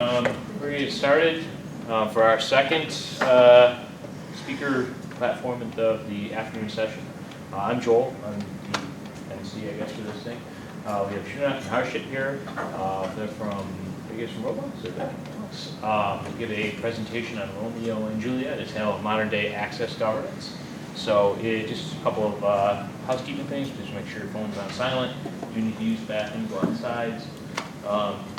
We're going to get started for our second speaker platform of the afternoon session. I'm Joel. I'm the MC, I guess, for this thing. We have Juliet and Harshit here. They're from, I guess, from Roblox or that? We'll give a presentation on RoAM-eo and Juliet. It's handled modern-day access governance. So just a couple of housekeeping things. Just make sure your phone's on silent. You need to use the bathroom, go outside.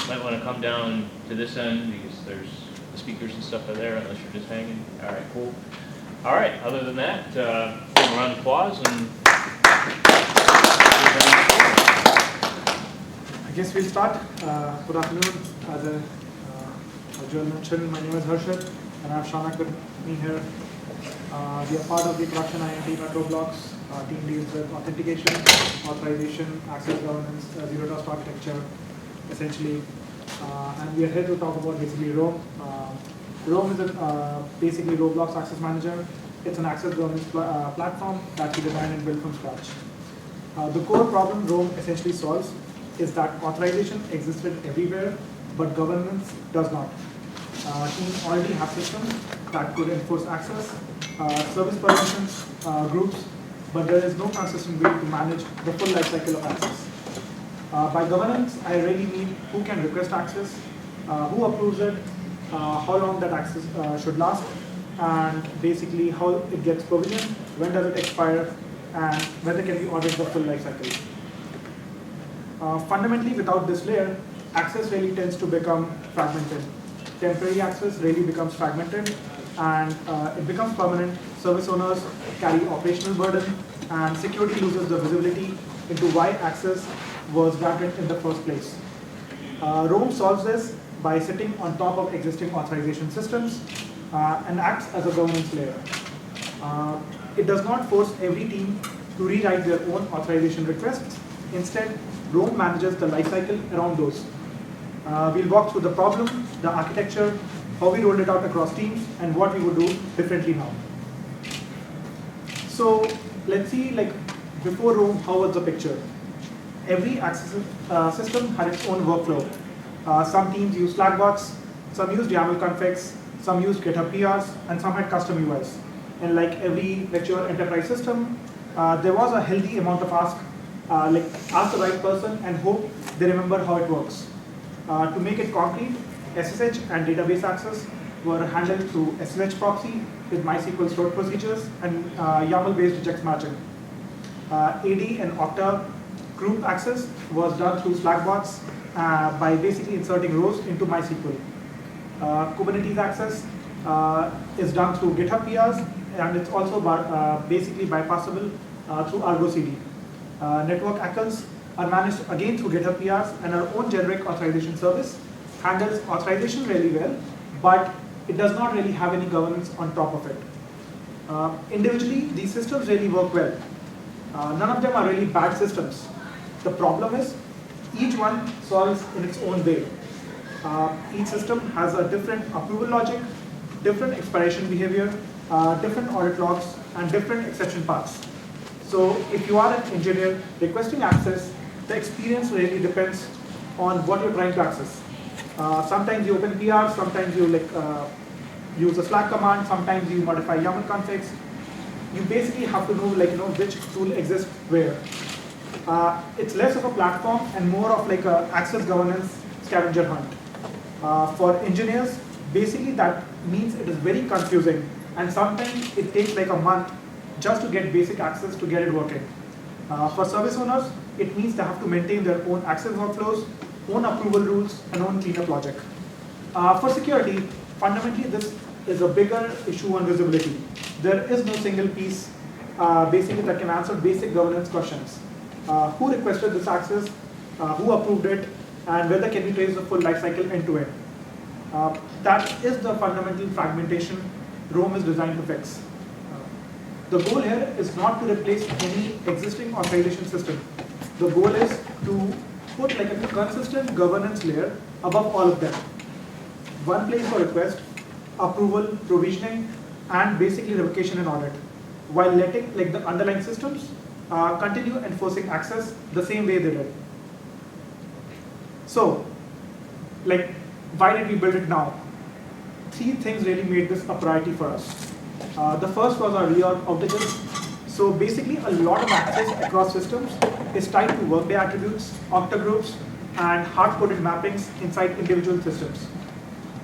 Might want to come down to this end because there's the speakers and stuff are there unless you're just hanging. All right, cool. All right, other than that, give a round of applause. And I guess we'll start. Good afternoon. As Joel mentioned, my name is Harshit and I have Shanak with me here. We are part of the production IAM team at Roblox. Our team deals with authentication, authorization, access governance, zero trust architecture, essentially. And we are here to talk about basically RoAM. RoAM is basically Roblox Access Manager. It's an access governance platform that we designed and built from scratch. The core problem RoAM essentially solves is that authorization existed everywhere, but governance does not. Teams already have systems that could enforce access, service permissions, groups, but there is no consistent way to manage the full lifecycle of access. By governance, I really mean who can request access, who approves it, how long that access should last, and basically how it gets provisioned, when does it expire, and whether can we audit the full lifecycle. Fundamentally, without this layer, access really tends to become fragmented. Temporary access really becomes fragmented, and it becomes permanent. Service owners carry operational burden, and security loses the visibility into why access was granted in the first place. RoAM solves this by sitting on top of existing authorization systems and acts as a governance layer. It does not force every team to rewrite their own authorization requests. Instead, RoAM manages the lifecycle around those. We'll walk through the problem, the architecture, how we rolled it out across teams, and what we would do differently now. So let's see, before RoAM, how was the picture? Every access system had its own workflow. Some teams used Slack bots, some used YAML configs, some used GitHub PRs, and some had custom UIs. And like every mature enterprise system, there was a healthy amount of ask the right person and hope they remember how it works. To make it concrete, SSH and database access were handled through SSH proxy with MySQL stored procedures and YAML-based regex matching. AD and Okta group access was done through Slack bots by basically inserting rows into MySQL. Kubernetes access is done through GitHub PRs, and it's also basically bypassable through Argo CD. Network ACLs are managed again through GitHub PRs, and our own generic authorization service handles authorization really well, but it does not really have any governance on top of it. Individually, these systems really work well. None of them are really bad systems. The problem is, each one solves in its own way. Each system has a different approval logic, different expiration behavior, different audit logs, and different exception paths. So if you are an engineer requesting access, the experience really depends on what you're trying to access. Sometimes you open PR, sometimes you use a Slack command, sometimes you modify YAML configs. You basically have to know which tool exists where. It's less of a platform and more of like a access governance scavenger hunt. For engineers, basically that means it is very confusing, and sometimes it takes like a month just to get basic access to get it working. For service owners, it means they have to maintain their own access workflows, own approval rules, and own cleanup logic. For security, fundamentally this is a bigger issue on visibility. There is no single piece basically that can answer basic governance questions. Who requested this access, who approved it, and whether can we trace the full lifecycle end to end. That is the fundamental fragmentation RoAM is designed to fix. The goal here is not to replace any existing authorization system. The goal is to put like a consistent governance layer above all of them. One place for request, approval, provisioning, and basically revocation and audit, while letting the underlying systems continue enforcing access the same way they did. So, Why did we build it now? 3 things really made this a priority for us. The first was our reorg outages. So basically, a lot of access across systems is tied to workday attributes, octagroups, and hard-coded mappings inside individual systems.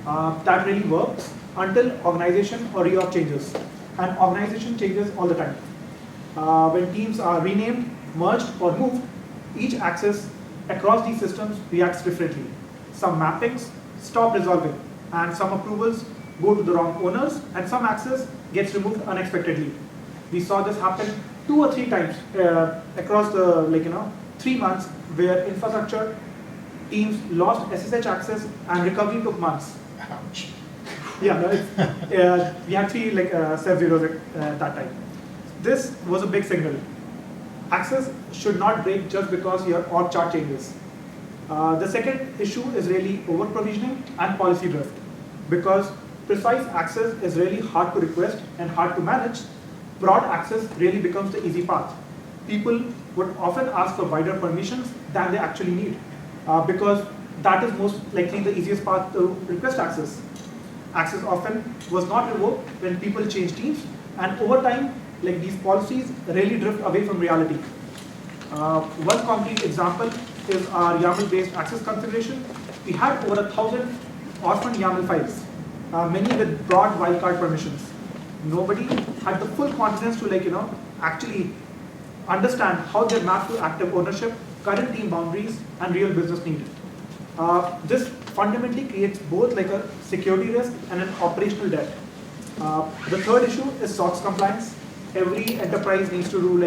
That really works until organization or reorg changes. And organization changes all the time. When teams are renamed, merged, or moved, each access across these systems reacts differently. Some mappings stop resolving, and some approvals go to the wrong owners, and some access gets removed unexpectedly. We saw this happen 2 or 3 times across the 3 months, where infrastructure teams lost SSH access and recovery took months. Ouch. Yeah, no, we had 3 set zeros at that time. This was a big signal. Access should not break just because your org chart changes. The second issue is really over-provisioning and policy drift. Because precise access is really hard to request and hard to manage, broad access really becomes the easy path. People would often ask for wider permissions than they actually need, because that is most likely the easiest path to request access. Access often was not revoked when people change teams, and over time, these policies really drift away from reality. One concrete example is our YAML-based access configuration. We had over 1,000 orphan YAML files, many with broad wildcard permissions. Nobody had the full confidence to actually understand how they map to active ownership, current team boundaries, and real business need. This fundamentally creates both a security risk and an operational debt. The third issue is SOX compliance. Every enterprise needs to do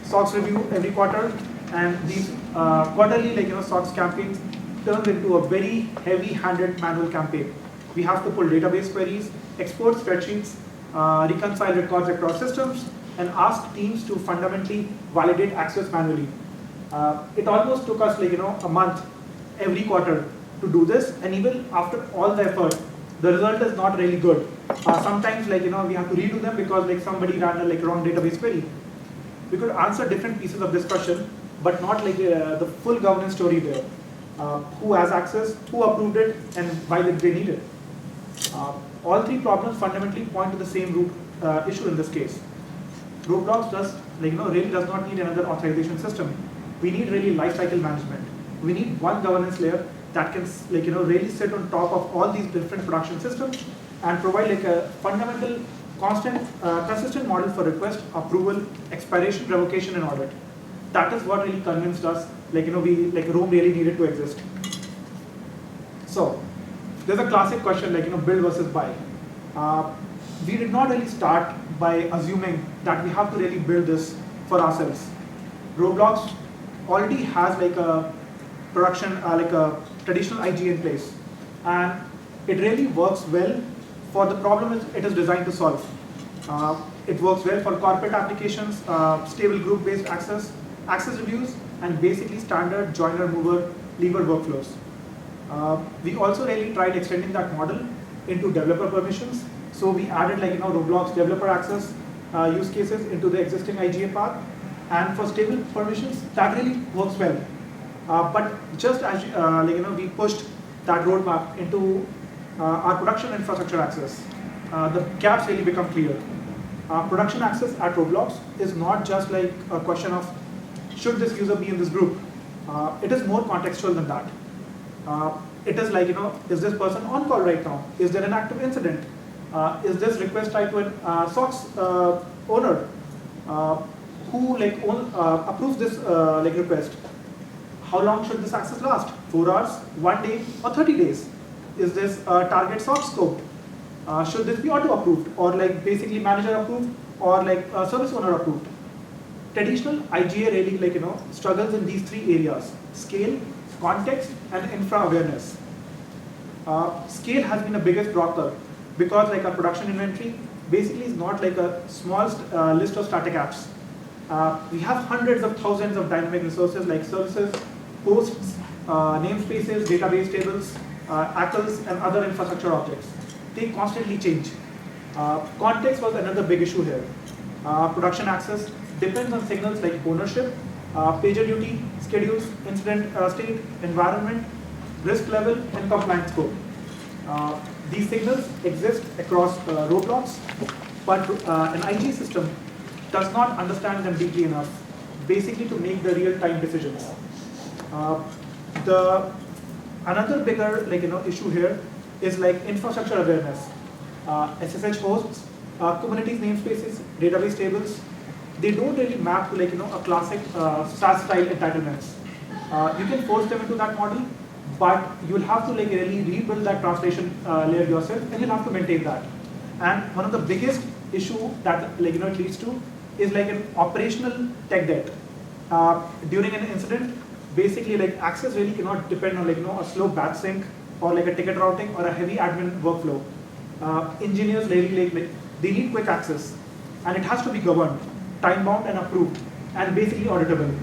SOX review every quarter, and these quarterly SOX campaigns turns into a very heavy-handed manual campaign. We have to pull database queries, export spreadsheets, reconcile records across systems, and ask teams to fundamentally validate access manually. It almost took us a month every quarter to do this, and even after all the effort, the result is not really good. Sometimes we have to redo them because somebody ran a wrong database query. We could answer different pieces of this question, but not the full governance story there. Who has access, who approved it, and why did they need it? All 3 problems fundamentally point to the same root issue in this case. Roblox really does not need another authorization system. We need really lifecycle management. We need one governance layer that can really sit on top of all these different production systems and provide a fundamental, consistent model for request, approval, expiration, revocation, and audit. That is what really convinced us RoAM really needed to exist. So there's a classic question build versus buy. We did not really start by assuming that we have to really build this for ourselves. Roblox already has a production, a traditional IG in place, and it really works well for the problem it is designed to solve. It works well for corporate applications, stable group-based access reviews, and basically standard joiner, mover, lever workflows. We also really tried extending that model into developer permissions. So we added Roblox developer access use cases into the existing IGA path, and for stable permissions, that really works well. But just as we pushed that roadmap into our production infrastructure access, the gaps really become clear. Production access at Roblox is not just a question of should this user be in this group. It is more contextual than that. It is is this person on call right now? Is there an active incident? Is this request tied to an SOX owner who approves this request? How long should this access last? 4 hours, 1 day, or 30 days? Is this target SOX scoped? Should this be auto-approved, or basically manager approved, or service owner approved? Traditional IGA really struggles in these 3 areas: scale, context, and infra awareness. Scale has been the biggest blocker because our production inventory basically is not a small list of static apps. We have hundreds of thousands of dynamic resources like services, hosts, namespaces, database tables, ACLs, and other infrastructure objects. They constantly change. Context was another big issue here. Production access depends on signals like ownership, pager duty, schedules, incident state, environment, risk level, and compliance scope. These signals exist across Roblox, but an IG system does not understand them deeply enough, basically to make the real-time decisions. Another bigger issue here is infrastructure awareness. SSH hosts, Kubernetes namespaces, database tables, they don't really map to a classic SaaS-style entitlements. You can force them into that model, but you'll have to really rebuild that translation layer yourself, and you'll have to maintain that. And one of the biggest issue that it leads to is an operational tech debt. During an incident, basically access really cannot depend on a slow batch sync or a ticket routing or a heavy admin workflow. Engineers really they need quick access, and it has to be governed, time bound and approved, and basically auditable.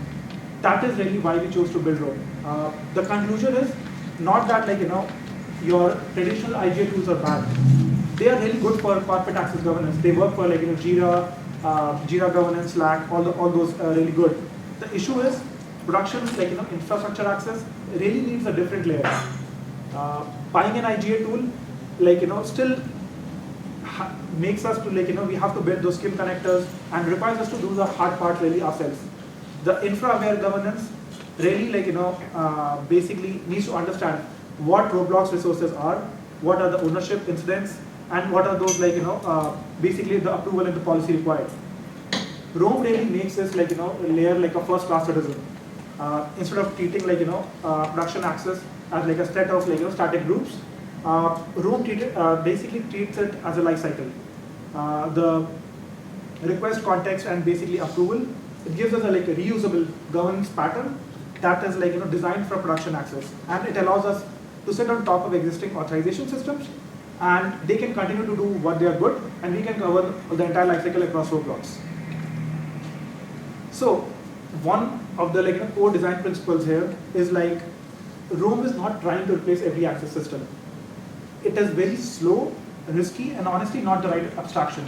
That is really why we chose to build RoAM. The conclusion is not that your traditional IGA tools are bad. They are really good for corporate access governance. They work for Jira, Jira governance, Slack, all those are really good. The issue is production infrastructure access really needs a different layer. Buying an IGA tool still makes us to we have to build those SCIM connectors and requires us to do the hard part really ourselves. The infra-aware governance really basically needs to understand what Roblox resources are, what are the ownership incidents, and what are those basically the approval and the policy required. RoAM really makes this layer a first-class citizen. Instead of treating production access as a set of static groups, RoAM basically treats it as a life cycle. The request context and basically approval, it gives us a reusable governance pattern that is designed for production access, and it allows us to sit on top of existing authorization systems, and they can continue to do what they are good, and we can cover the entire lifecycle across Roblox. So one of the core design principles here is RoAM is not trying to replace every access system. It is very slow, risky, and honestly not the right abstraction.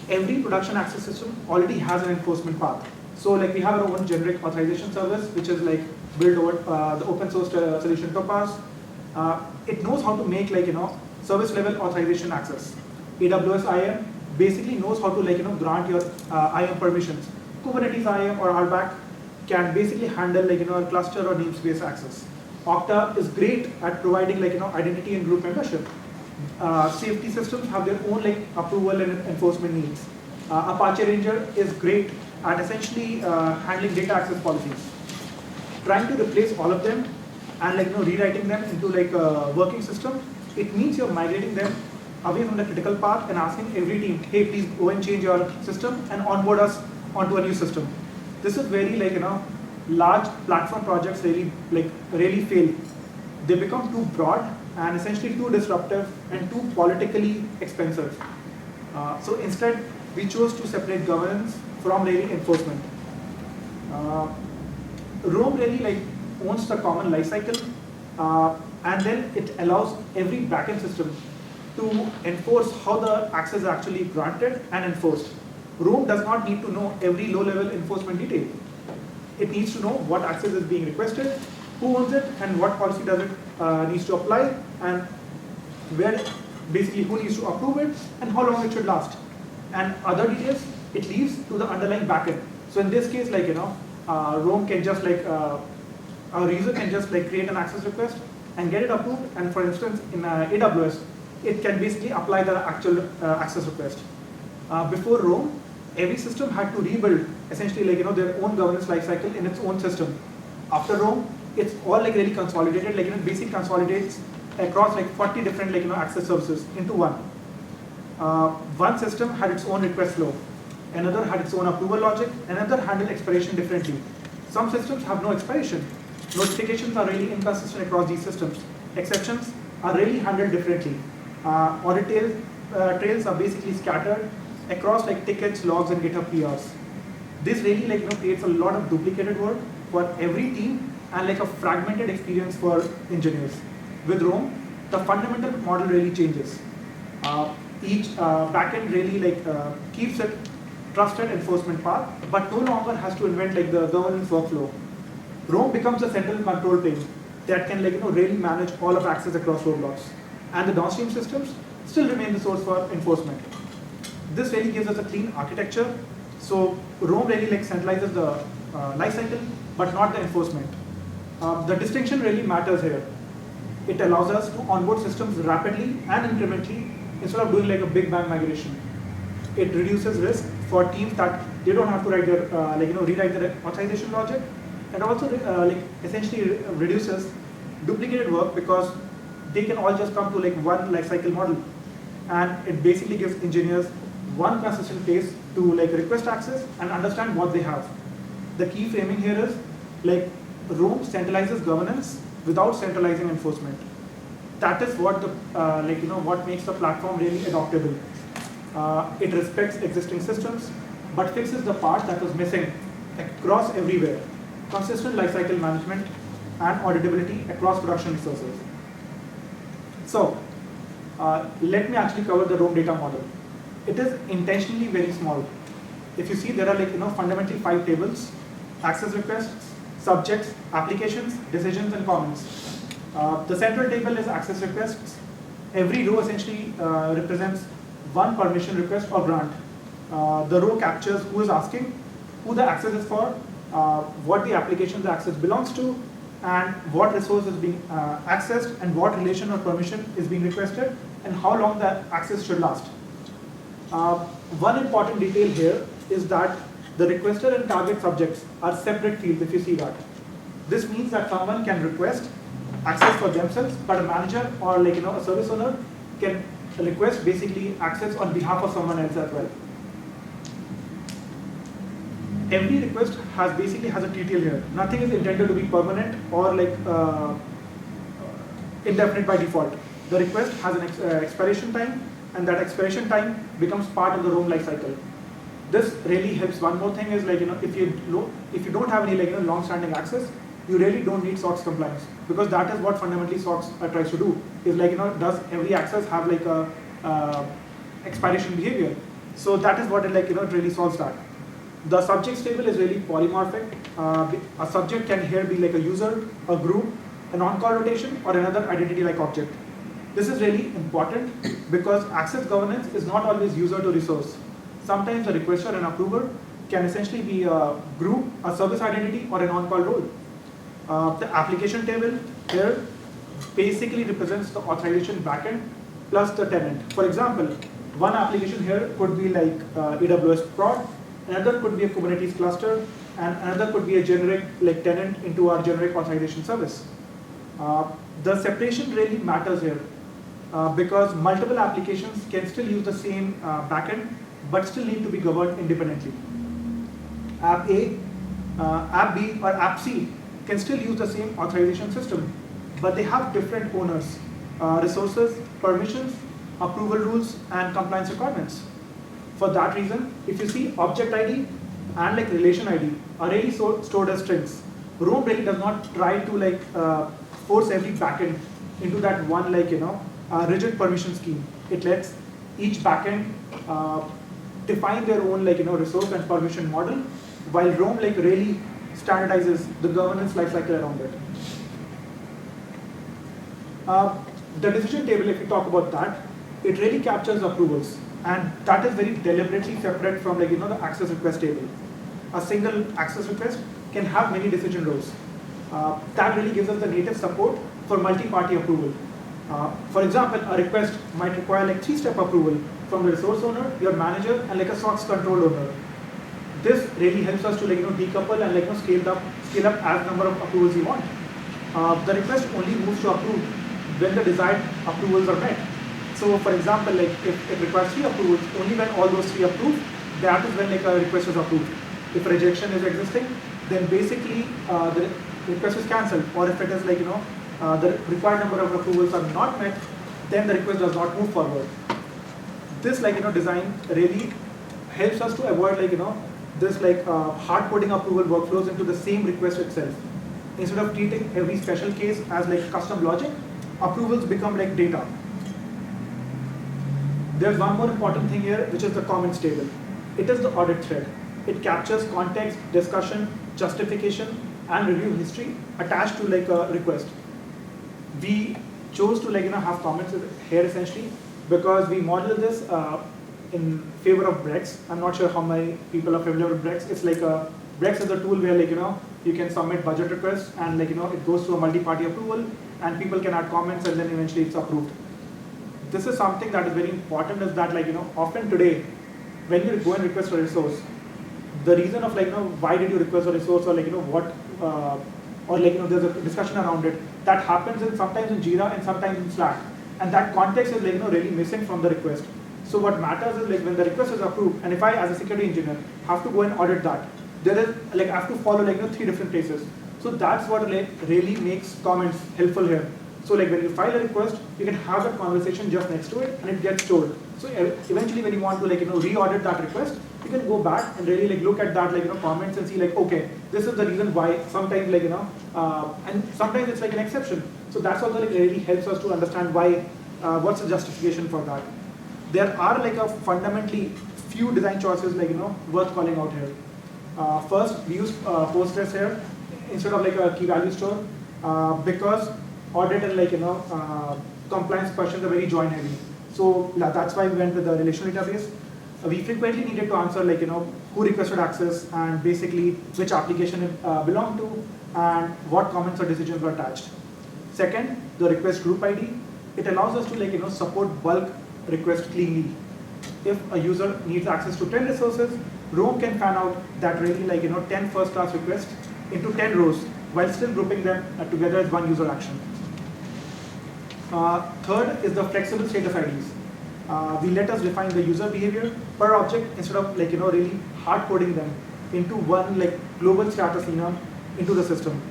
Every production access system already has an enforcement path. So we have our own generic authorization service, which is built over the open source solution Topaz. It knows how to make service level authorization access. AWS IAM basically knows how to grant your IAM permissions. Kubernetes IAM or ReBAC can basically handle a cluster or namespace access. Okta is great at providing identity and group membership. Safety systems have their own approval and enforcement needs. Apache Ranger is great at essentially handling data access policies. Trying to replace all of them and rewriting them into a working system, it means you're migrating them away from the critical path and asking every team, hey, please go and change your system and onboard us onto a new system. This is very large platform projects really fail. They become too broad and essentially too disruptive and too politically expensive. So instead, we chose to separate governance from really enforcement. RoAM really owns the common lifecycle, and then it allows every backend system to enforce how the access is actually granted and enforced. RoAM does not need to know every low-level enforcement detail. It needs to know what access is being requested, who owns it, and what policy does it needs to apply, and where basically who needs to approve it, and how long it should last. And other details, it leaves to the underlying backend. So in this case, RoAM can just our user can just create an access request and get it approved. And for instance, in AWS, it can basically apply the actual access request. Before RoAM, every system had to rebuild essentially their own governance lifecycle in its own system. After RoAM, it's all really consolidated. Basically consolidates across 40 different access services into one. One system had its own request flow, another had its own approval logic, another handled expiration differently. Some systems have no expiration. Notifications are really inconsistent across these systems. Exceptions are really handled differently. Audit trails are basically scattered across tickets, logs, and GitHub PRs. This really creates a lot of duplicated work for every team and a fragmented experience for engineers. With RoAM, the fundamental model really changes. Each backend really keeps it trusted enforcement path, but no longer has to invent the governance workflow. RoAM becomes a central control plane. that can really manage all of access across Roblox. And the downstream systems still remain the source for enforcement. This really gives us a clean architecture. So RoAM really centralizes the lifecycle, but not the enforcement. The distinction really matters here. It allows us to onboard systems rapidly and incrementally instead of doing a big bang migration. It reduces risk for teams that they don't have to write their, rewrite their authorization logic, and also essentially reduces duplicated work because they can all just come to one lifecycle model, and it basically gives engineers one consistent place to request access and understand what they have. The key framing here is RoAM centralizes governance without centralizing enforcement. That is what the what makes the platform really adoptable. It respects existing systems, but fixes the part that was missing across everywhere: consistent lifecycle management and auditability across production resources. So, let me actually cover the RoAM data model. It is intentionally very small. If you see, there are fundamentally 5 tables: access requests, subjects, applications, decisions, and comments. The central table is access requests. Every row essentially represents one permission request or grant. The row captures who is asking, who the access is for, what the application the access belongs to, and what resource is being accessed, and what relation or permission is being requested, and how long that access should last. One important detail here is that the requester and target subjects are separate fields, if you see that. This means that someone can request access for themselves, but a manager or a service owner can request basically access on behalf of someone else as well. Every request has a TTL here. Nothing is intended to be permanent or indefinite by default. The request has an expiration time, and that expiration time becomes part of the RoAM lifecycle. This really helps. One more thing is if you don't have any long-standing access, you really don't need SOX compliance, because that is what fundamentally SOX tries to do. Is does every access have a expiration behavior? So that is what it it really solves that. The subjects table is really polymorphic. A subject can here be a user, a group, an on-call rotation, or another identity-like object. This is really important because access governance is not always user to resource. Sometimes a requester and approver can essentially be a group, a service identity, or an on-call role. The application table here basically represents the authorization backend plus the tenant. For example, one application here could be AWS prod, another could be a Kubernetes cluster, and another could be a generic tenant into our generic authorization service. The separation really matters here because multiple applications can still use the same backend, but still need to be governed independently. App A, App B, or App C can still use the same authorization system, but they have different owners, resources, permissions, approval rules, and compliance requirements. For that reason, if you see object ID and relation ID are really stored as strings. RoAM really does not try to force every backend into that one rigid permission scheme. It lets each backend define their own resource and permission model, while RoAM really standardizes the governance lifecycle around it. The decision table, if you talk about that, it really captures approvals, and that is very deliberately separate from the access request table. A single access request can have many decision rows. That really gives us the native support for multi-party approval. For example, a request might require 3-step approval from the resource owner, your manager, and a SOX control owner. This really helps us to decouple and scale up as number of approvals you want. The request only moves to approve when the desired approvals are met. So, for example, if it requires 3 approvals, only when all those 3 approve, that is when a request is approved. If rejection is existing, then basically the request is cancelled. Or if it is the required number of approvals are not met, then the request does not move forward. This design really helps us to avoid this hard coding approval workflows into the same request itself. Instead of treating every special case as custom logic, approvals become data. There's one more important thing here, which is the comments table. It is the audit thread. It captures context, discussion, justification, and review history attached to a request. We chose to have comments here essentially because we modeled this in favor of Brex. I'm not sure how many people are familiar with Brex. It's like Brex is a tool where you can submit budget requests and it goes through a multi-party approval and people can add comments and then eventually it's approved. This is something that is very important is that often today when you go and request a resource, the reason of why did you request a resource or what or there's a discussion around it that happens sometimes in Jira and sometimes in Slack, and that context is really missing from the request. So what matters is when the request is approved, and if I as a security engineer have to go and audit that, there is I have to follow 3 different places. So that's what really makes comments helpful here. So when you file a request, you can have that conversation just next to it and it gets stored. So eventually when you want to re-audit that request, you can go back and really look at that comments and see okay, this is the reason why. Sometimes and sometimes it's an exception. So that's also really helps us to understand why, what's the justification for that. There are a fundamentally few design choices worth calling out here. First, we use posters here instead of a key value store because audit and compliance questions are very join heavy. So that's why we went with the relational database. We frequently needed to answer who requested access and basically which application it belonged to and what comments or decisions were attached. Second, the request group ID. It allows us to support bulk request cleanly. If a user needs access to 10 resources, RoAM can fan out that really 10 first class requests into 10 rows while still grouping them together as one user action. Third is the flexible status IDs. We let us define the user behavior per object instead of really hard coding them into one global status into the system.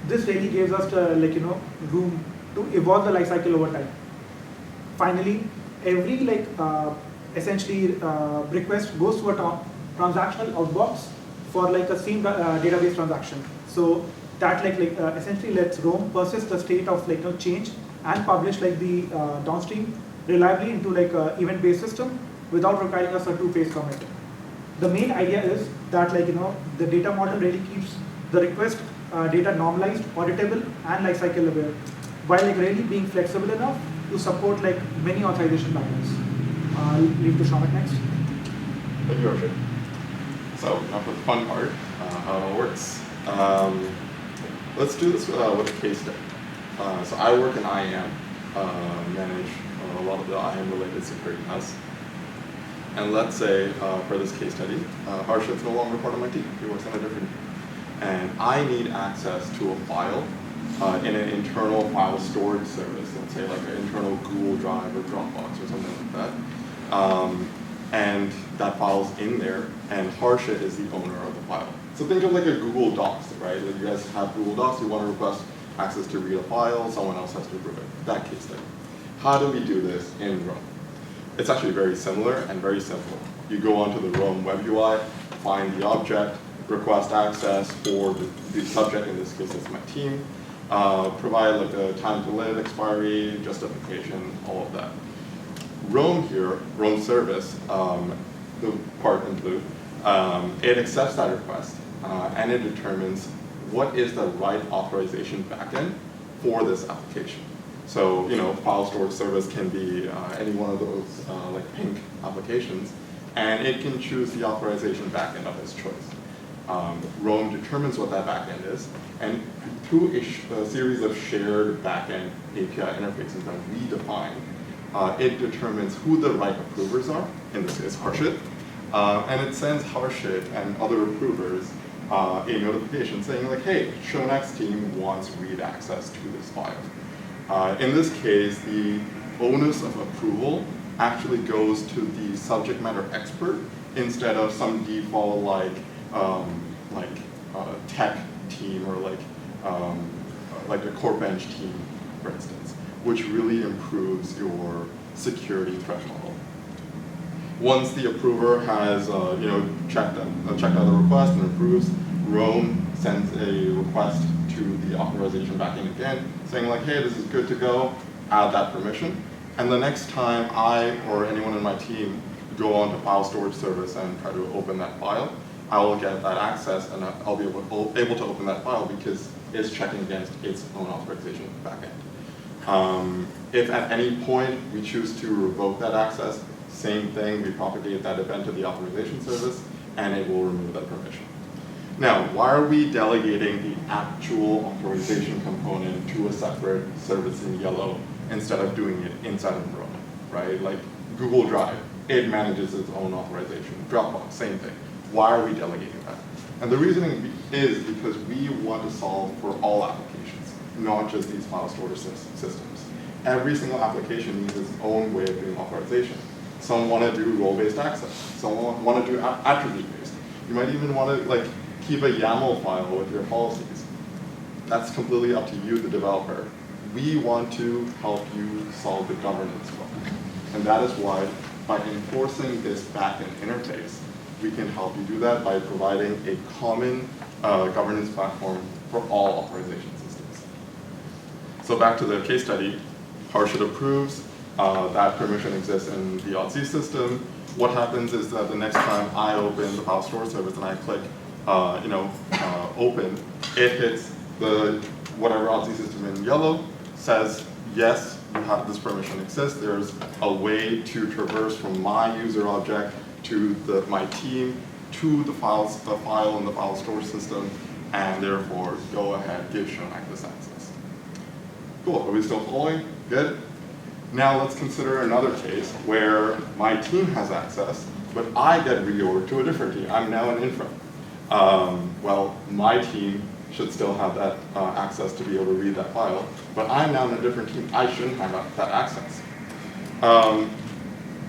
This really gives us room to evolve the lifecycle over time. Finally, every essentially request goes to a transactional outbox for a same database transaction. So that essentially lets RoAM persist the state of change and publish the downstream reliably into event-based system without requiring us a two-phase commit. The main idea is that the data model really keeps the request data normalized, auditable, and lifecycle aware, while really being flexible enough to support many authorization patterns. I'll leave to Shaunak next. Thank you, Arshit. So now for the fun part, how it all works. Let's do this with a case study. So I work in IAM, manage a lot of the IAM related security tasks. And let's say for this case study, Harshit's no longer part of my team. He works on a different team. And I need access to a file in an internal file storage service, let's say an internal Google Drive or Dropbox or something like that. And that file's in there, and Harshit is the owner of the file. So think of a Google Docs, right? You guys have Google Docs, you want to request access to read a file, someone else has to approve it. That case study. How do we do this in RoAM? It's actually very similar and very simple. You go onto the RoAM web UI, find the object, request access for the subject, in this case it's my team, provide a time to live, expiry, justification, all of that. RoAM here, RoAM service, the part in blue, it accepts that request and it determines what is the right authorization backend for this application. So, file storage service can be any one of those pink applications, and it can choose the authorization backend of its choice. RoAM determines what that backend is, and through a series of shared backend API interfaces that we define, it determines who the right approvers are, in this case Harshit, and it sends Harshit and other approvers a notification saying hey, Shaunak's team wants read access to this file. In this case, the onus of approval actually goes to the subject matter expert instead of some default tech team or a core bench team, for instance, which really improves your security threat model. Once the approver has checked out the request and approves, RoAM sends a request to the authorization backend again, saying hey, this is good to go, add that permission. And the next time I or anyone in my team go onto file storage service and try to open that file, I will get that access and I'll be able to open that file because it's checking against its own authorization backend. If at any point we choose to revoke that access, same thing, we propagate that event to the authorization service, and it will remove that permission. Now, why are we delegating the actual authorization component to a separate service in yellow instead of doing it inside of RoAM, right? Like Google Drive, it manages its own authorization. Dropbox, same thing. Why are we delegating that? And the reasoning is because we want to solve for all applications, not just these file storage systems. Every single application needs its own way of doing authorization. Some want to do role-based access. Some want to do attribute-based. You might even want to keep a YAML file with your policies. That's completely up to you, the developer. We want to help you solve the governance problem. And that is why, by enforcing this backend interface, we can help you do that by providing a common governance platform for all authorization systems. So back to the case study, Harshit approves, that permission exists in the AuthZEN system. What happens is that the next time I open the file storage service and I click open, it hits the whatever AuthZEN system in yellow, says, yes, you have this permission exists. There's a way to traverse from my user object to my team to the file in the file storage system, and therefore go ahead, give Shonak this access. Cool, are we still following? Good. Now let's consider another case where my team has access, but I get reorged to a different team. I'm now an infra. Well, my team should still have that access to be able to read that file, but I'm now in a different team. I shouldn't have that access.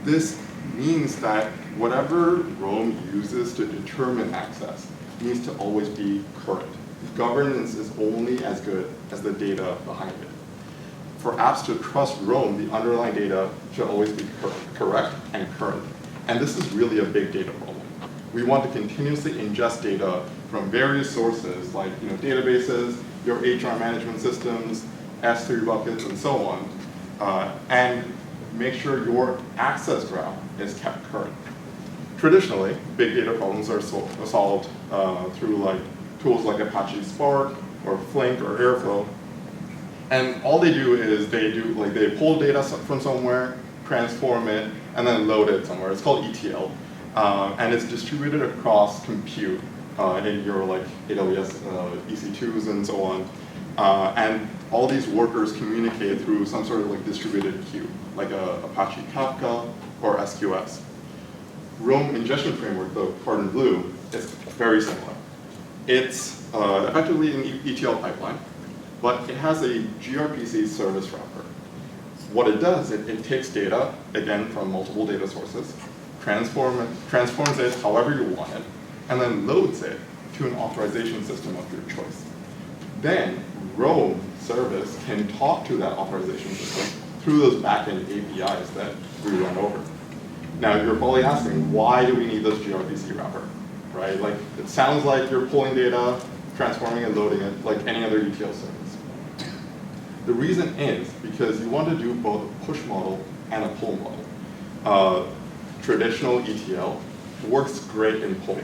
This means that whatever RoAM uses to determine access needs to always be current. Governance is only as good as the data behind it. For apps to trust RoAM, the underlying data should always be correct and current. And this is really a big data problem. We want to continuously ingest data from various sources like databases, your HR management systems, S3 buckets, and so on, and make sure your access graph is kept current. Traditionally, big data problems are solved through tools like Apache Spark or Flink or Airflow. And all they do is they pull data from somewhere, transform it, and then load it somewhere. It's called ETL. And it's distributed across compute in your AWS EC2s and so on. And all these workers communicate through some sort of distributed queue, like Apache Kafka or SQS. RoAM Ingestion Framework, the part in blue, is very similar. It's effectively an ETL pipeline, but it has a gRPC service wrapper. What it does, it takes data, again, from multiple data sources, transforms it however you want it, and then loads it to an authorization system of your choice. Then RoAM service can talk to that authorization system through those backend APIs that we run over. Now you're probably asking, why do we need this gRPC wrapper, right? It sounds like you're pulling data, transforming and loading it like any other ETL service. The reason is because you want to do both a push model and a pull model. Traditional ETL works great in pull.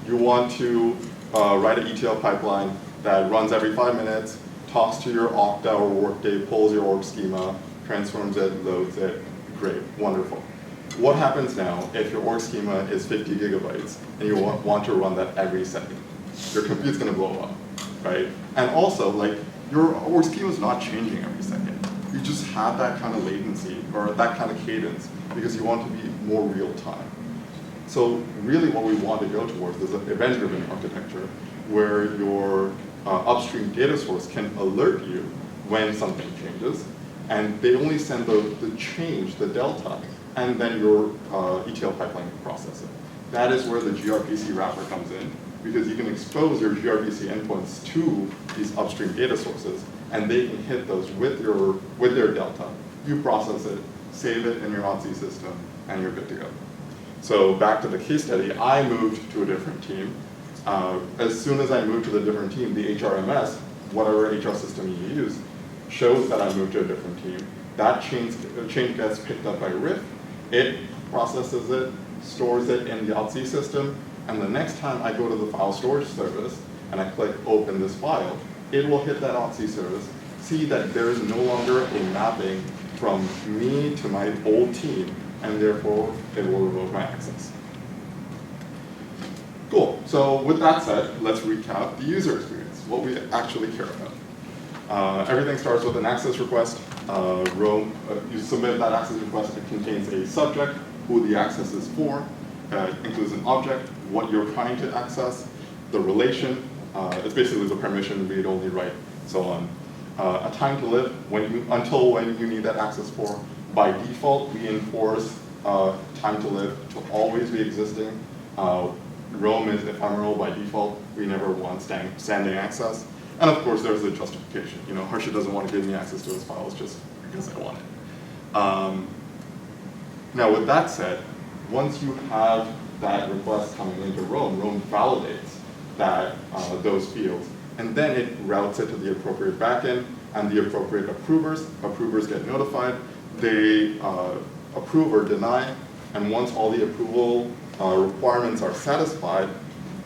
You want to write an ETL pipeline that runs every 5 minutes, talks to your Okta or Workday, pulls your org schema, transforms it, loads it. Great, wonderful. What happens now if your org schema is 50 gigabytes and you want to run that every second? Your compute's going to blow up, right? And also, your org schema is not changing every second. You just have that kind of latency or that kind of cadence because you want to be more real time. So really what we want to go towards is an event-driven architecture where your upstream data source can alert you when something changes, and they only send the change, the delta, and then your ETL pipeline can process it. That is where the gRPC wrapper comes in, because you can expose your gRPC endpoints to these upstream data sources, and they can hit those with their delta. You process it, save it in your AuthZEN system, and you're good to go. So back to the case study, I moved to a different team. As soon as I moved to the different team, the HRMS, whatever HR system you use, shows that I moved to a different team. That change gets picked up by RIF. It processes it, stores it in the AuthZEN system, and the next time I go to the file storage service and I click open this file, it will hit that AuthZEN service, see that there is no longer a mapping from me to my old team, and therefore it will revoke my access. Cool, so with that said, let's recap the user experience, what we actually care about. Everything starts with an access request. You submit that access request, it contains a subject, who the access is for, includes an object, what you're trying to access, the relation, it's basically the permission, read only, write, so on. A time to live, until when you need that access for. By default, we enforce time to live to always be existing. RoAM is ephemeral by default. We never want standing access. And of course, there's the justification. Harsha doesn't want to give me access to his files just because I want it. Now, with that said, once you have that request coming into RoAM validates those fields, and then it routes it to the appropriate backend and the appropriate approvers. Approvers get notified. They approve or deny, and once all the approval requirements are satisfied,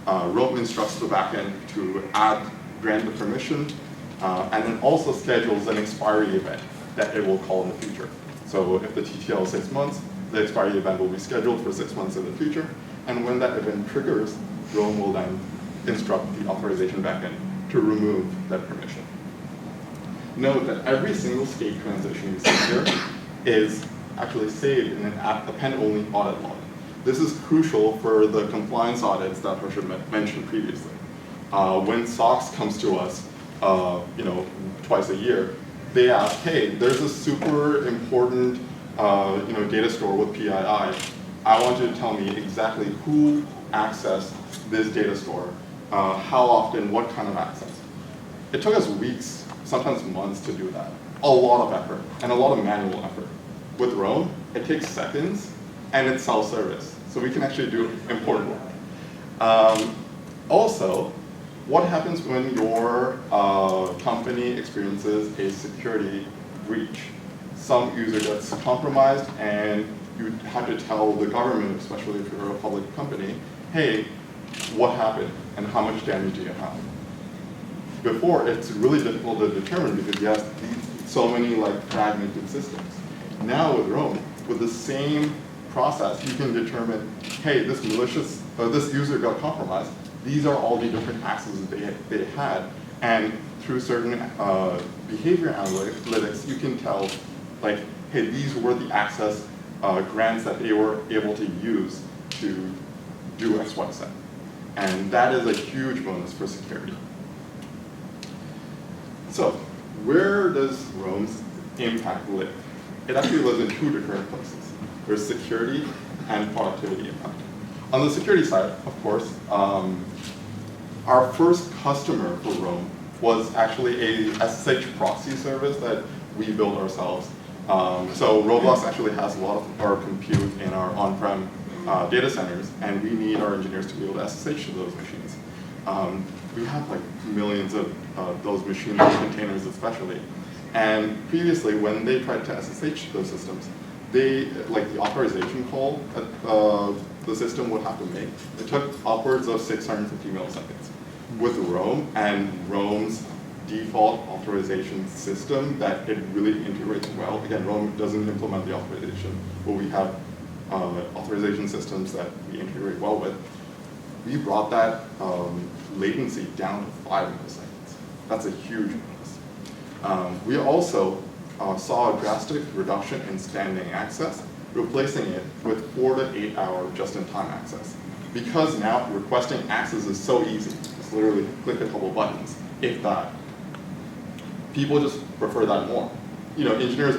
RoAM instructs the backend to grant the permission, and then also schedules an expiry event that it will call in the future. So if the TTL is 6 months, the expiry event will be scheduled for 6 months in the future, and when that event triggers, RoAM will then instruct the authorization backend to remove that permission. Note that every single state transition you see here is actually saved in an append-only audit log. This is crucial for the compliance audits that Harsha mentioned previously. When SOX comes to us, twice a year, they ask, hey, there's a super important data store with PII. I want you to tell me exactly who accessed this data store, how often, what kind of access. It took us weeks, sometimes months to do that. A lot of effort, and a lot of manual effort. With RoAM, it takes seconds, and it's self-service. So we can actually do important work. Also, what happens when your company experiences a security breach? Some user gets compromised, and you have to tell the government, especially if you're a public company, hey, what happened, and how much damage do you have? Before, it's really difficult to determine because you have so many fragmented systems. Now with RoAM, with the same process, you can determine, hey, this user got compromised. These are all the different accesses they had, and through certain behavior analytics, you can tell, hey, these were the access grants that they were able to use to do X, Y, Z. And that is a huge bonus for security. So, where does RoAM's impact live? It actually lives in two different places. There's security and productivity impact. On the security side, of course, our first customer for RoAM was actually a SSH proxy service that we built ourselves. So Roblox actually has a lot of our compute in our on-prem data centers, and we need our engineers to be able to SSH to those machines. We have millions of those machines and containers especially. And previously, when they tried to SSH those systems, the authorization call that the system would have to make, it took upwards of 650 milliseconds. With RoAM and RoAM's default authorization system that it really integrates well. Again, RoAM doesn't implement the authorization, but we have authorization systems that we integrate well with. We brought that latency down to 5 milliseconds. That's a huge bonus. We also saw a drastic reduction in standing access, replacing it with 4 to 8 hour just-in-time access. Because now requesting access is so easy, just literally click a couple buttons, if that. People just prefer that more. Engineers,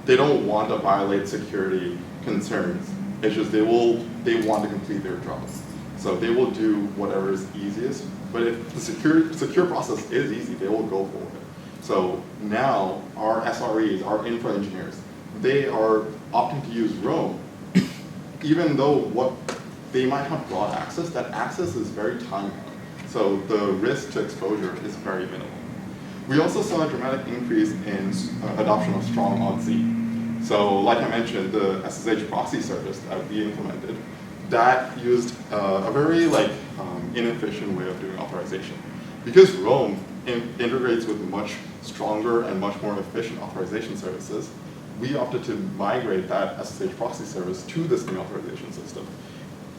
they don't want to violate security concerns. It's just they want to complete their jobs. So they will do whatever is easiest. But if the secure process is easy, they will go for it. So now our SREs, our infra engineers, they are opting to use RoAM, even though they might have broad access, that access is very time bound. So the risk to exposure is very minimal. We also saw a dramatic increase in adoption of strong AuthZEN. So like I mentioned, the SSH proxy service that we implemented, that used a very inefficient way of doing authorization. Because RoAM integrates with much stronger and much more efficient authorization services, we opted to migrate that SSH proxy service to this new authorization system.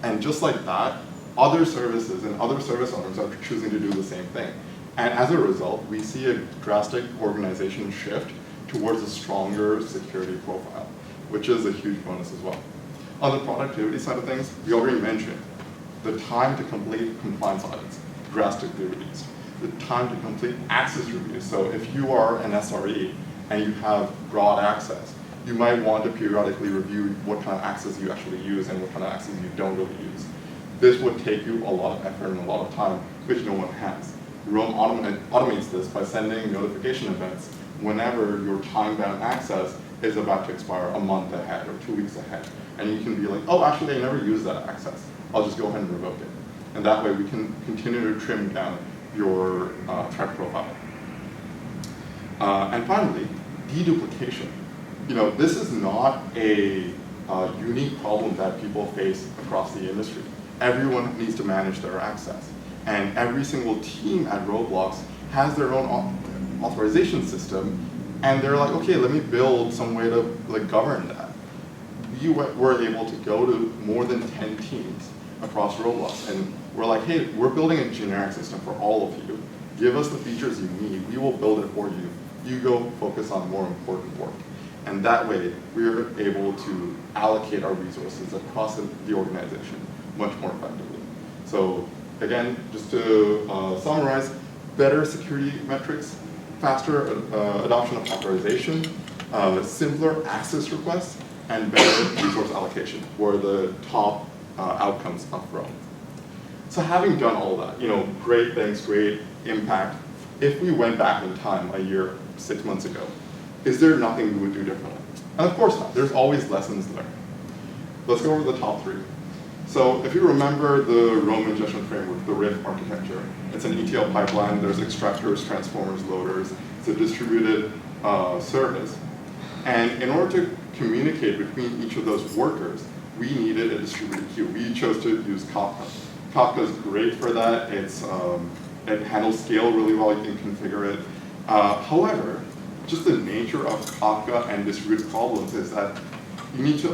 And just like that, other services and other service owners are choosing to do the same thing. And as a result, we see a drastic organization shift towards a stronger security profile, which is a huge bonus as well. On the productivity side of things, we already mentioned the time to complete compliance audits drastically reduced. The time to complete access reviews. So if you are an SRE and you have broad access, you might want to periodically review what kind of access you actually use and what kind of access you don't really use. This would take you a lot of effort and a lot of time, which no one has. RoAM automates this by sending notification events whenever your time-bound access is about to expire a month ahead or 2 weeks ahead. And you can be like, oh, actually, I never used that access. I'll just go ahead and revoke it. And that way, we can continue to trim down your threat profile. And finally, deduplication. This is not a unique problem that people face across the industry. Everyone needs to manage their access. And every single team at Roblox has their own authorization system, and they're like, okay, let me build some way to govern that. We were able to go to more than 10 teams across Roblox, and we're like, hey, we're building a generic system for all of you. Give us the features you need. We will build it for you. You go focus on more important work. And that way, we're able to allocate our resources across the organization much more effectively. So again, just to summarize, better security metrics, faster adoption of authorization, simpler access requests, and better resource allocation were the top outcomes of RoAM. So having done all that, great things, great impact, if we went back in time a year, 6 months ago, is there nothing we would do differently? And of course not. There's always lessons learned. Let's go over the top 3. So if you remember the RoAM Ingestion Framework, the RIF architecture, it's an ETL pipeline. There's extractors, transformers, loaders. It's a distributed service. And in order to communicate between each of those workers, we needed a distributed queue. We chose to use Kafka. Kafka is great for that. It handles scale really well. You can configure it. However, just the nature of Kafka and distributed problems is that you need to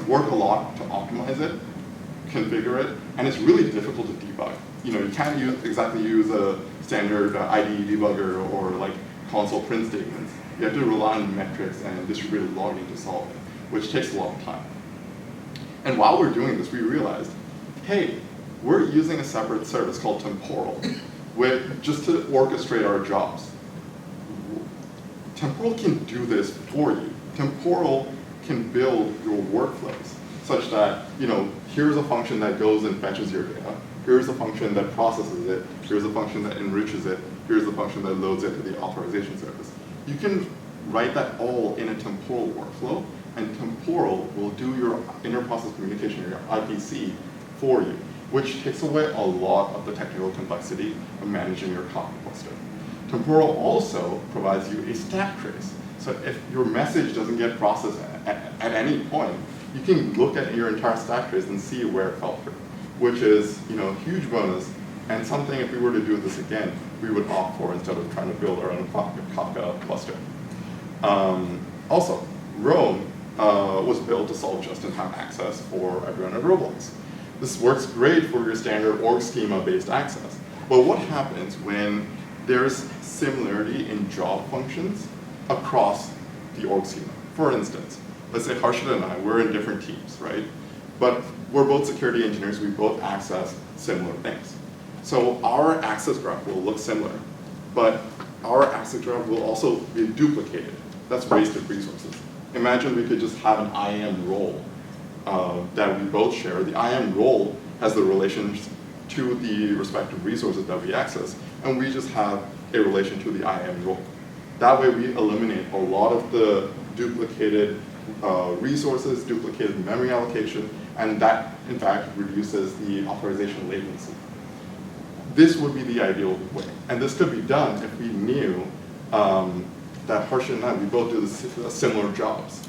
work a lot to optimize it, configure it, and it's really difficult to debug. You can't exactly use a standard IDE debugger or console print statements. You have to rely on metrics and distributed logging to solve it, which takes a lot of time. And while we're doing this, we realized, hey, we're using a separate service called Temporal just to orchestrate our jobs. Temporal can do this for you. Temporal can build your workflows such that, here's a function that goes and fetches your data. Here's a function that processes it. Here's a function that enriches it. Here's a function that loads it to the authorization service. You can write that all in a temporal workflow, and Temporal will do your inter-process communication, your IPC, for you, which takes away a lot of the technical complexity of managing your Kafka cluster. Temporal also provides you a stack trace. So if your message doesn't get processed at any point, you can look at your entire stack trace and see where it fell through, which is a huge bonus, and something if we were to do this again, we would opt for instead of trying to build our own Kafka cluster. Also, RoAM was built to solve just-in-time access for everyone at Roblox. This works great for your standard org schema-based access, but what happens when there's similarity in job functions across the org schema? For instance, let's say Harshit and I, we're in different teams, right? But we're both security engineers, we both access similar things. So our access graph will look similar, but our access graph will also be duplicated. That's wasted resources. Imagine we could just have an IAM role that we both share. The IAM role has the relations to the respective resources that we access, and we just have a relation to the IAM role. That way we eliminate a lot of the duplicated resources, duplicated memory allocation, and that, in fact, reduces the authorization latency. This would be the ideal way. And this could be done if we knew that Harshit and I, we both do similar jobs.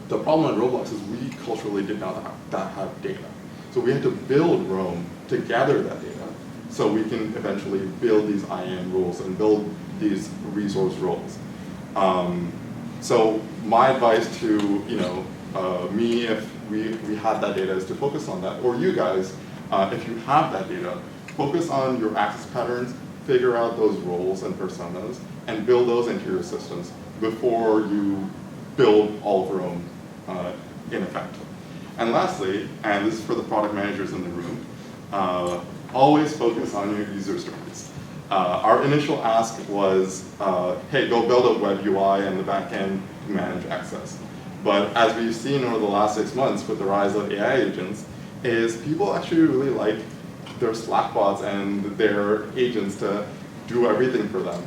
The problem at Roblox is we culturally did not have data. So we had to build RoAM to gather that data so we can eventually build these IAM rules and build these resource roles. So my advice to me, if we had that data, is to focus on that, or you guys, if you have that data, focus on your access patterns, figure out those roles and personas, and build those into your systems before you build all of your own in effect. And lastly, and this is for the product managers in the room, always focus on your user stories. Our initial ask was, hey, go build a web UI and the backend to manage access. But as we've seen over the last 6 months with the rise of AI agents, is people actually really like their Slack bots and their agents to do everything for them,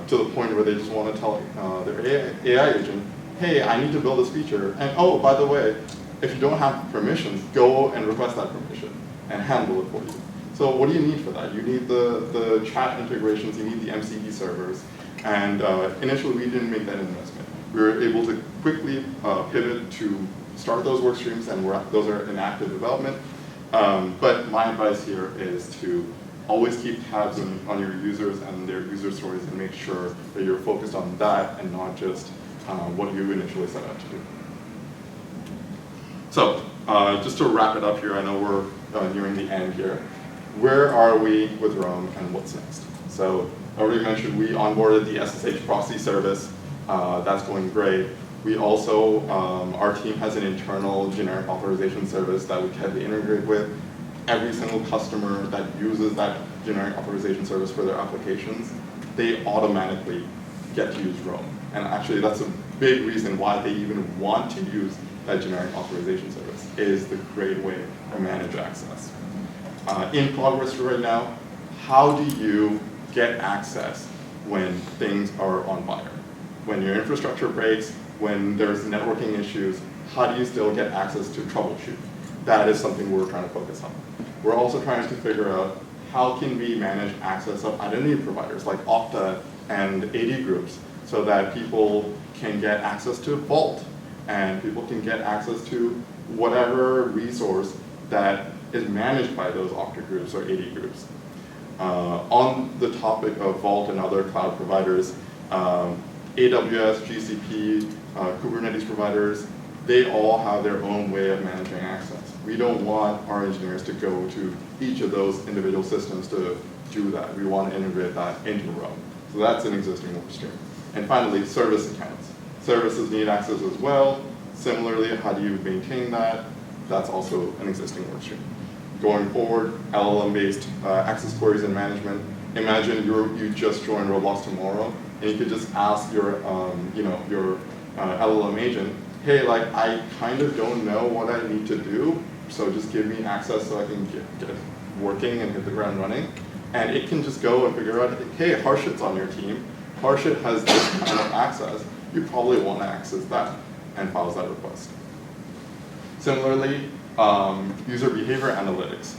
to the point where they just want to tell their AI agent, hey, I need to build this feature, and oh, by the way, if you don't have permissions, go and request that permission and handle it for you. So what do you need for that? You need the chat integrations, you need the MCP servers, and initially we didn't make that investment. We were able to quickly pivot to start those work streams, and those are in active development. But my advice here is to always keep tabs on your users and their user stories and make sure that you're focused on that and not just what you initially set out to do. So just to wrap it up here, I know we're nearing the end here. Where are we with RoAM and what's next? So I already mentioned we onboarded the SSH proxy service. That's going great. We also, our team has an internal generic authorization service that we tightly integrate with. Every single customer that uses that generic authorization service for their applications, they automatically get to use RoAM. And actually that's a big reason why they even want to use that generic authorization service, is the great way to manage access. In progress right now, how do you get access when things are on fire? When your infrastructure breaks, when there's networking issues, how do you still get access to troubleshoot? That is something we're trying to focus on. We're also trying to figure out how can we manage access of identity providers like Okta and AD groups so that people can get access to Vault and people can get access to whatever resource that is managed by those Okta groups or AD groups. On the topic of Vault and other cloud providers, AWS, GCP, Kubernetes providers, they all have their own way of managing access. We don't want our engineers to go to each of those individual systems to do that. We want to integrate that into RoAM. So that's an existing work stream. And finally, service accounts. Services need access as well. Similarly, how do you maintain that? That's also an existing work stream. Going forward, LLM-based access queries and management. Imagine you just joined Roblox tomorrow, and you could just ask your LLM agent, hey, like I kind of don't know what I need to do, so just give me access so I can get working and hit the ground running. And it can just go and figure out, hey, Harshit's on your team. Harshit has this kind of access. You probably want to access that, and files that request. Similarly, user behavior analytics.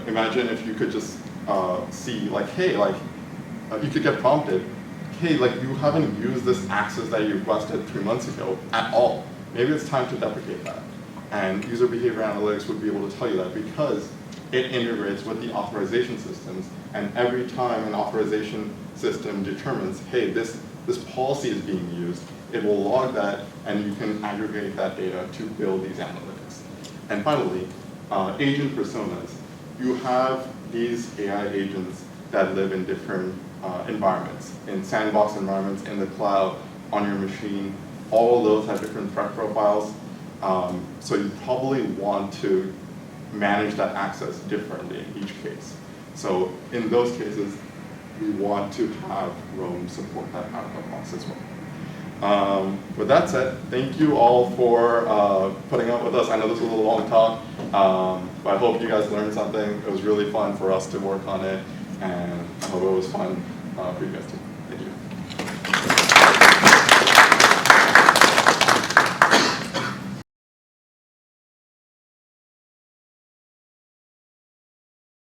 Imagine if you could just see, like, hey, like, you could get prompted, hey, like, you haven't used this access that you requested 3 months ago at all. Maybe it's time to deprecate that. And user behavior analytics would be able to tell you that because it integrates with the authorization systems, and every time an authorization system determines, hey, this policy is being used, it will log that, and you can aggregate that data to build these analytics. And finally, agent personas. You have these AI agents that live in different environments, in sandbox environments, in the cloud, on your machine. All of those have different threat profiles. So you probably want to manage that access differently in each case. So in those cases, we want to have RoAM support that out of the box as well. With that said, thank you all for putting up with us. I know this was a long talk, but I hope you guys learned something. It was really fun for us to work on it, and I hope it was fun for you guys too.